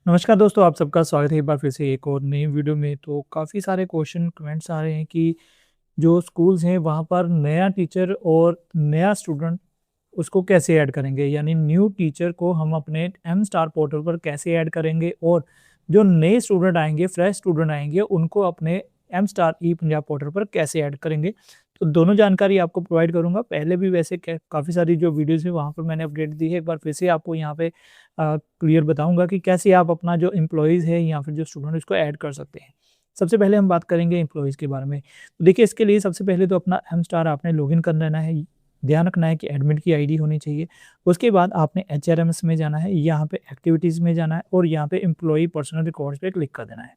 नमस्कार दोस्तों, आप सबका स्वागत है एक बार फिर से एक और नई वीडियो में। तो काफ़ी सारे क्वेश्चन कमेंट्स आ रहे हैं कि जो स्कूल्स हैं वहाँ पर नया टीचर और नया स्टूडेंट उसको कैसे ऐड करेंगे, यानी न्यू टीचर को हम अपने एम स्टार पोर्टल पर कैसे ऐड करेंगे और जो नए स्टूडेंट आएंगे, फ्रेश स्टूडेंट आएंगे, उनको अपने एम स्टार ई पंजाब पोर्टल पर कैसे ऐड करेंगे। तो दोनों जानकारी आपको प्रोवाइड करूंगा। पहले भी वैसे काफ़ी सारी जो वीडियोस है वहाँ पर मैंने अपडेट दी है। एक बार फिर से आपको यहाँ पे क्लियर बताऊंगा कि कैसे आप अपना जो एम्प्लॉयज़ है या फिर जो स्टूडेंट उसको ऐड कर सकते हैं। सबसे पहले हम बात करेंगे एम्प्लॉयज़ के बारे में। तो देखिए, इसके लिए सबसे पहले तो अपना एम स्टार आपने लॉगिन कर लेना है। ध्यान रखना है कि एडमिट की आईडी होनी चाहिए। उसके बाद आपने एचआरएमएस में जाना है, यहाँ पे एक्टिविटीज़ में जाना है और यहाँ पे एम्प्लॉयी पर्सनल रिकॉर्ड्स पे क्लिक कर देना है।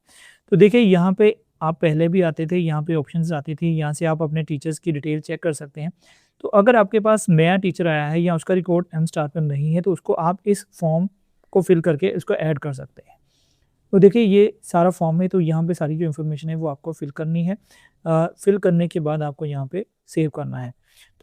तो देखिए, यहाँ पे आप पहले भी आते थे, यहाँ पे ऑप्शंस आती थी, यहाँ से आप अपने टीचर्स की डिटेल चेक कर सकते हैं। तो अगर आपके पास नया टीचर आया है या उसका रिकॉर्ड एम स्टार पर नहीं है, तो उसको आप इस फॉर्म को फिल करके इसको ऐड कर सकते हैं। तो देखिए, ये सारा फॉर्म है, तो यहाँ पे सारी जो इन्फॉर्मेशन है वो आपको फिल करनी है। फिल करने के बाद आपको यहाँ पे सेव करना है।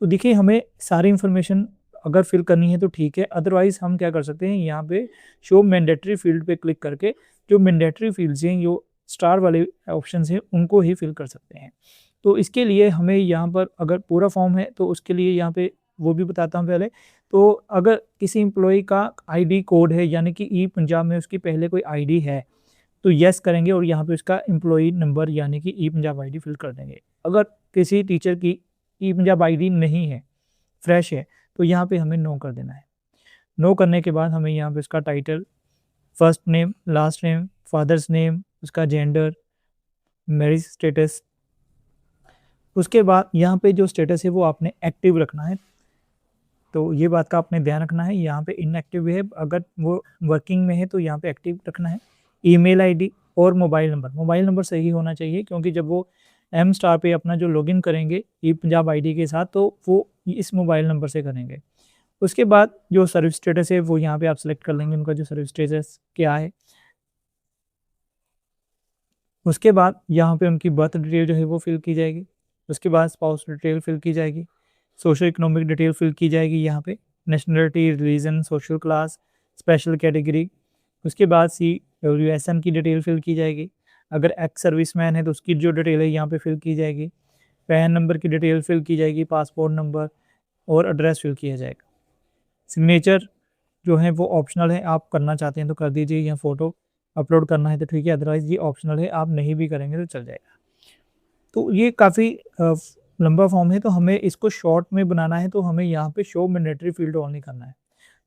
तो देखिए, हमें सारी इन्फॉर्मेशन अगर फिल करनी है तो ठीक है, अदरवाइज़ हम क्या कर सकते हैं, यहाँ पे शो मैंडेटरी फील्ड पे क्लिक करके जो मैंडेटरी फील्ड्स हैं, जो स्टार वाले ऑप्शंस हैं, उनको ही फिल कर सकते हैं। तो इसके लिए हमें यहाँ पर अगर पूरा फॉर्म है तो उसके लिए यहाँ पे वो भी बताता हूँ पहले। तो अगर किसी एम्प्लॉयी का आईडी कोड है, यानी कि ई पंजाब में उसकी पहले कोई आईडी है, तो येस करेंगे और यहाँ पे उसका एम्प्लॉयी नंबर यानी कि ई पंजाब आईडी फिल कर देंगे। अगर किसी टीचर की ई पंजाब आईडी नहीं है, फ्रेश है, तो यहाँ पे हमें नो कर देना है। नो करने के बाद हमें यहाँ पे उसका title, first name, last name, father's name, उसका जेंडर, मैरिज स्टेटस, उसके बाद यहाँ पे जो स्टेटस है वो आपने एक्टिव रखना है। तो ये बात का आपने ध्यान रखना है, यहाँ पे इनएक्टिव है, अगर वो वर्किंग में है तो यहाँ पे एक्टिव रखना है। ईमेल आईडी और मोबाइल नंबर सही होना चाहिए, क्योंकि जब वो एम स्टार पे अपना जो लॉगिन करेंगे ई पंजाब आईडी के साथ, तो वो इस मोबाइल नंबर से करेंगे। उसके बाद जो सर्विस स्टेटस है वो यहाँ पे आप सेलेक्ट कर लेंगे, उनका जो सर्विस स्टेटस क्या है। उसके बाद यहाँ पे उनकी बर्थ डिटेल जो है वो फिल की जाएगी। उसके बाद स्पाउस डिटेल फिल की जाएगी। सोशल इकोनॉमिक डिटेल फिल की जाएगी यहाँ पे। Nationality, religion, social class, special category. उसके बाद CWSN की डिटेल फिल की जाएगी। अगर एक्स सर्विसमैन है तो उसकी जो डिटेल है यहाँ पे फिल की जाएगी। पैन नंबर की डिटेल फिल की जाएगी, पासपोर्ट नंबर और एड्रेस फिल किया जाएगा। सिग्नेचर जो है वो ऑप्शनल है, आप करना चाहते हैं तो कर दीजिए, या फ़ोटो अपलोड करना है तो ठीक है, अदरवाइज़ ये ऑप्शनल है, आप नहीं भी करेंगे तो चल जाएगा। तो ये काफ़ी लंबा फॉर्म है, तो हमें इसको शॉर्ट में बनाना है, तो हमें यहाँ पे शो मैंडेटरी फील्ड ऑन नहीं करना है।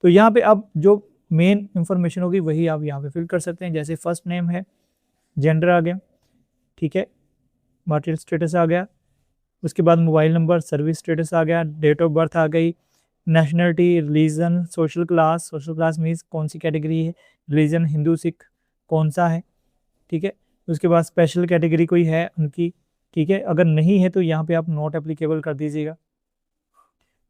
तो यहाँ पे अब जो मेन इन्फॉर्मेशन होगी वही आप यहाँ पे फिल कर सकते हैं। जैसे फर्स्ट नेम है, जेंडर आ गया, ठीक है, मैरिटल स्टेटस आ गया, उसके बाद मोबाइल नंबर, सर्विस स्टेटस आ गया, डेट ऑफ बर्थ आ गई, nationality, religion, social class means कौन सी कैटेगरी है, रिलीजन हिंदू सिख कौन सा है, ठीक है। उसके बाद स्पेशल कैटेगरी कोई है उनकी, ठीक है, अगर नहीं है तो यहाँ पे आप नॉट एप्लीकेबल कर दीजिएगा।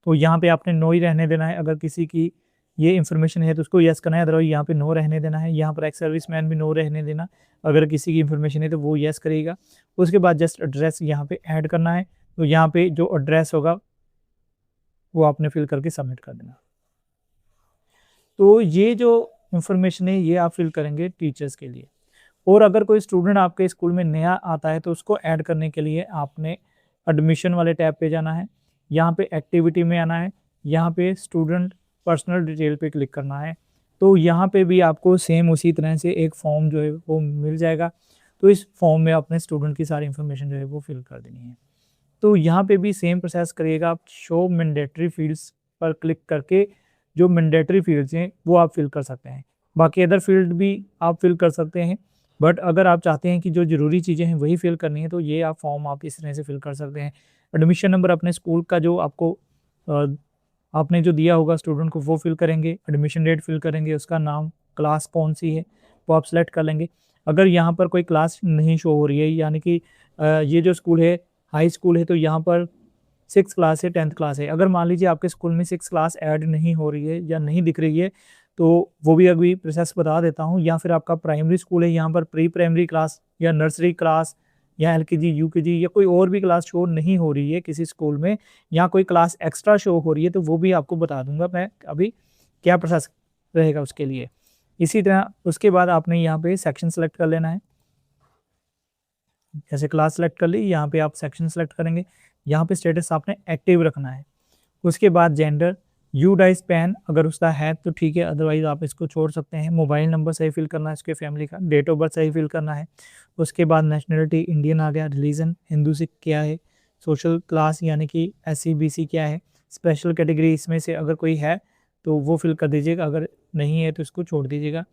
तो यहाँ पे आपने नो ही रहने देना है। अगर किसी की ये इन्फॉर्मेशन है तो उसको यस करना है, अदरवाइज यहाँ पे नो रहने देना है। यहाँ पर एक्स सर्विस मैन भी नो रहने देना, अगर किसी की इन्फॉर्मेशन है तो वो यस करेगा। उसके बाद जस्ट एड्रेस यहाँ पे ऐड करना है, तो यहाँ पे जो एड्रेस होगा वो आपने फिल करके सबमिट कर देना। तो ये जो इन्फॉर्मेशन है ये आप फिल करेंगे टीचर्स के लिए। और अगर कोई स्टूडेंट आपके स्कूल में नया आता है तो उसको ऐड करने के लिए आपने एडमिशन वाले टैब पे जाना है, यहाँ पे एक्टिविटी में आना है, यहाँ पे स्टूडेंट पर्सनल डिटेल पे क्लिक करना है। तो यहाँ पे भी आपको सेम उसी तरह से एक फॉर्म जो है वो मिल जाएगा। तो इस फॉर्म में अपने स्टूडेंट की सारी इन्फॉर्मेशन जो है वो फिल कर देनी है। तो यहाँ पे भी सेम प्रोसेस करिएगा, आप शो मैंडेटरी फील्ड्स पर क्लिक करके जो मैंडेटरी फील्ड्स हैं वो आप फिल कर सकते हैं। बाकी अदर फील्ड भी आप फिल कर सकते हैं, बट अगर आप चाहते हैं कि जो ज़रूरी चीज़ें हैं वही फिल करनी है तो ये आप फॉर्म आप इस तरह से फिल कर सकते हैं। एडमिशन नंबर अपने स्कूल का जो आपको आपने जो दिया होगा स्टूडेंट को वो फिल करेंगे। एडमिशन डेट फिल करेंगे, उसका नाम, क्लास कौन सी है वो आप सेलेक्ट कर लेंगे। अगर यहाँ पर कोई क्लास नहीं शो हो रही है, यानी कि ये जो स्कूल है हाई स्कूल है, तो यहाँ पर 6th क्लास है, 10th क्लास है। अगर मान लीजिए आपके स्कूल में 6th क्लास ऐड नहीं हो रही है या नहीं दिख रही है, तो वो भी अभी प्रोसेस बता देता हूँ। या फिर आपका प्राइमरी स्कूल है, यहाँ पर प्री प्राइमरी क्लास या नर्सरी क्लास या LKG UKG या कोई और भी क्लास शो नहीं हो रही है किसी स्कूल में, या कोई क्लास एक्स्ट्रा शो हो रही है, तो वो भी आपको बता दूंगा मैं अभी क्या प्रोसेस रहेगा उसके लिए। इसी तरह उसके बाद आपने यहाँ पे सेक्शन सेलेक्ट कर लेना है। जैसे क्लास सेलेक्ट कर ली, यहाँ पे आप सेक्शन सेलेक्ट करेंगे। यहाँ पे स्टेटस आपने एक्टिव रखना है। उसके बाद जेंडर, यूडाइस पैन अगर उसका है तो ठीक है, अदरवाइज आप इसको छोड़ सकते हैं। मोबाइल नंबर सही फिल करना है उसके फैमिली का, डेट ऑफ बर्थ सही फिल करना है। उसके बाद नेशनलिटी इंडियन आ गया, रिलीजन हिंदू सिख क्या है, सोशल क्लास यानी कि SC BC क्या है, स्पेशल कैटेगरी इसमें से अगर कोई है तो वो फिल कर दीजिएगा, अगर नहीं है तो इसको छोड़ दीजिएगा।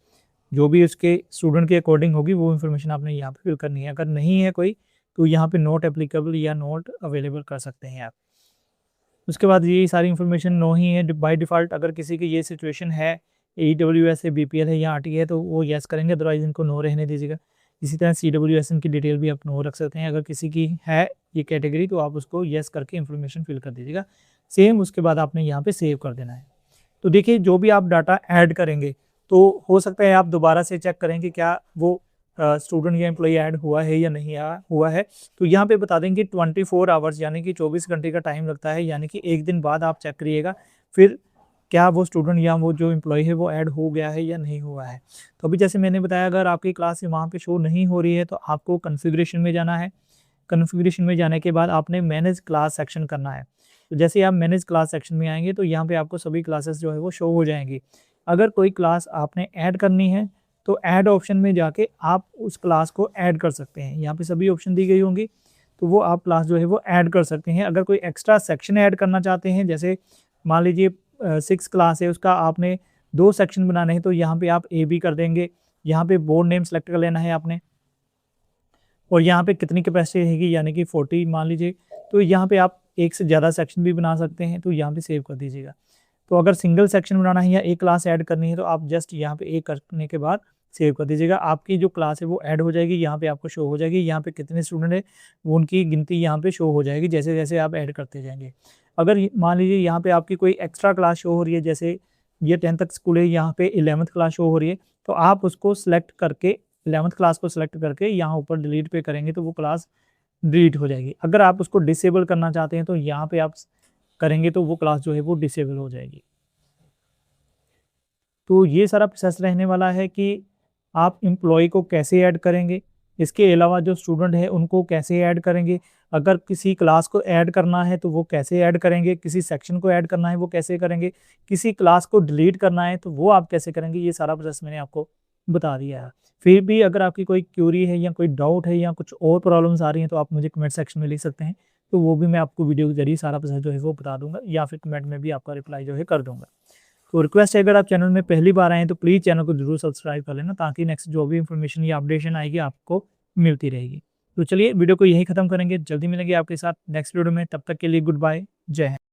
जो भी उसके स्टूडेंट के अकॉर्डिंग होगी वो इन्फॉर्मेशन आपने यहाँ पे फिल करनी है। अगर नहीं है कोई तो यहाँ पे नॉट एप्लीकेबल या नॉट अवेलेबल कर सकते हैं आप। उसके बाद ये सारी इन्फॉर्मेशन नो ही है बाय डिफ़ॉल्ट। अगर किसी की ये सिचुएशन है, EWS है, BPL है या RT है तो वो येस करेंगे, अदरवाइज इनको नो रहने दीजिएगा। इसी तरह CWSN की डिटेल भी आप नो रख सकते हैं। अगर किसी की है ये कैटेगरी तो आप उसको येस करके इन्फॉर्मेशन फिल कर दीजिएगा। सेम उसके बाद आपने यहाँ पे सेव कर देना है। तो देखिए जो भी आप डाटा ऐड करेंगे तो हो सकता है आप दोबारा से चेक करें कि क्या वो स्टूडेंट या एम्प्लॉई ऐड हुआ है या नहीं हुआ है। तो यहाँ पे बता देंगे 24 आवर्स यानी कि 24 घंटे का टाइम लगता है, यानी कि एक दिन बाद आप चेक करिएगा फिर क्या वो स्टूडेंट या वो जो एम्प्लॉय है वो ऐड हो गया है या नहीं हुआ है। तो अभी जैसे मैंने बताया, अगर आपकी क्लास वहाँ पे शो नहीं हो रही है तो आपको कॉन्फ़िगरेशन में जाना है। कॉन्फ़िगरेशन में जाने के बाद आपने मैनेज क्लास सेक्शन करना है। तो जैसे आप मैनेज क्लास सेक्शन में आएंगे तो यहाँ पे आपको सभी क्लासेस जो है वो शो हो जाएंगी। अगर कोई क्लास आपने ऐड करनी है तो ऐड ऑप्शन में जाके आप उस क्लास को ऐड कर सकते हैं। यहाँ पे सभी ऑप्शन दी गई होंगी तो वो आप क्लास जो है वो ऐड कर सकते हैं। अगर कोई एक्स्ट्रा सेक्शन ऐड करना चाहते हैं, जैसे मान लीजिए 6 क्लास है उसका आपने 2 सेक्शन बनाने हैं तो यहाँ पे आप AB कर देंगे। यहाँ पे बोर्ड नेम सेलेक्ट कर लेना है आपने और यहाँ पे कितनी कैपेसिटी रहेगी यानी कि 40 मान लीजिए। तो यहाँ पे आप एक से ज़्यादा सेक्शन भी बना सकते हैं, तो यहाँ पे सेव कर दीजिएगा। तो अगर सिंगल सेक्शन बनाना है या एक क्लास ऐड करनी है तो आप जस्ट यहाँ पे एक करने के बाद सेव कर दीजिएगा। आपकी जो क्लास है वो ऐड हो जाएगी, यहाँ पे आपको शो हो जाएगी। यहाँ पे कितने स्टूडेंट है वो उनकी गिनती यहाँ पे शो हो जाएगी जैसे जैसे आप ऐड करते जाएंगे। अगर मान लीजिए यहाँ पे आपकी कोई एक्स्ट्रा क्लास शो हो रही है, जैसे ये 10th तक स्कूल है, यहाँ पे 11th क्लास शो हो रही है, तो आप उसको सिलेक्ट करके 11th क्लास को सिलेक्ट करके यहाँ ऊपर डिलीट पे करेंगे तो वो क्लास डिलीट हो जाएगी। अगर आप उसको डिसेबल करना चाहते हैं तो यहाँ पे आप करेंगे तो वो क्लास जो है वो डिसेबल हो जाएगी। तो ये सारा प्रोसेस रहने वाला है कि आप एम्प्लॉय को कैसे ऐड करेंगे, इसके अलावा जो स्टूडेंट है उनको कैसे ऐड करेंगे, अगर किसी क्लास को ऐड करना है तो वो कैसे ऐड करेंगे, किसी सेक्शन को ऐड करना है वो कैसे करेंगे, किसी क्लास को डिलीट करना है तो वो आप कैसे करेंगे, ये सारा प्रोसेस मैंने आपको बता दिया है। फिर भी अगर आपकी कोई क्यूरी है या कोई डाउट है या कुछ और प्रॉब्लम्स आ रही हैं तो आप मुझे कमेंट सेक्शन में लिख सकते हैं, तो वो भी मैं आपको वीडियो के जरिए सारा प्रोसेस जो है वो बता दूंगा या फिर कमेंट में भी आपका रिप्लाई जो है कर दूंगा। तो रिक्वेस्ट है, अगर आप चैनल में पहली बार आए हैं तो प्लीज़ चैनल को जरूर सब्सक्राइब कर लेना ताकि नेक्स्ट जो भी इन्फॉर्मेशन या अपडेशन आएगी आपको मिलती रहेगी। तो चलिए वीडियो को यही खत्म करेंगे, जल्दी मिलेंगे आपके साथ नेक्स्ट वीडियो में। तब तक के लिए गुड बाय, जय हिंद।